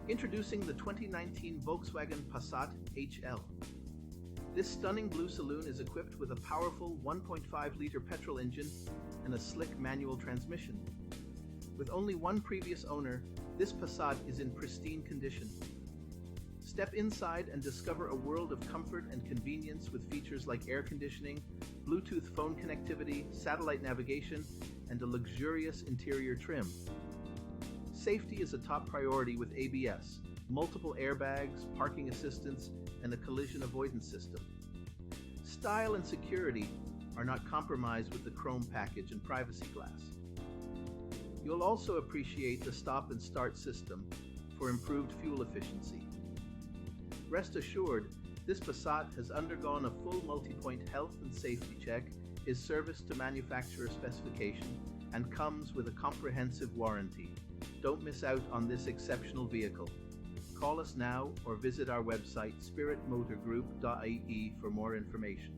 Introducing the 2019 Volkswagen Passat HL. This stunning blue saloon is equipped with a powerful 1.5-liter petrol engine and a slick manual transmission. With only one previous owner, this Passat is in pristine condition. Step inside and discover a world of comfort and convenience with features like air conditioning, Bluetooth phone connectivity, satellite navigation, and a luxurious interior trim. Safety is a top priority with ABS, multiple airbags, parking assistance, and a collision avoidance system. Style and security are not compromised with the chrome package and privacy glass. You'll also appreciate the stop and start system for improved fuel efficiency. Rest assured, this Passat has undergone a full multi-point health and safety check, is serviced to manufacturer specification, and comes with a comprehensive warranty. Don't miss out on this exceptional vehicle. Call us now or visit our website spiritmotorgroup.ie for more information.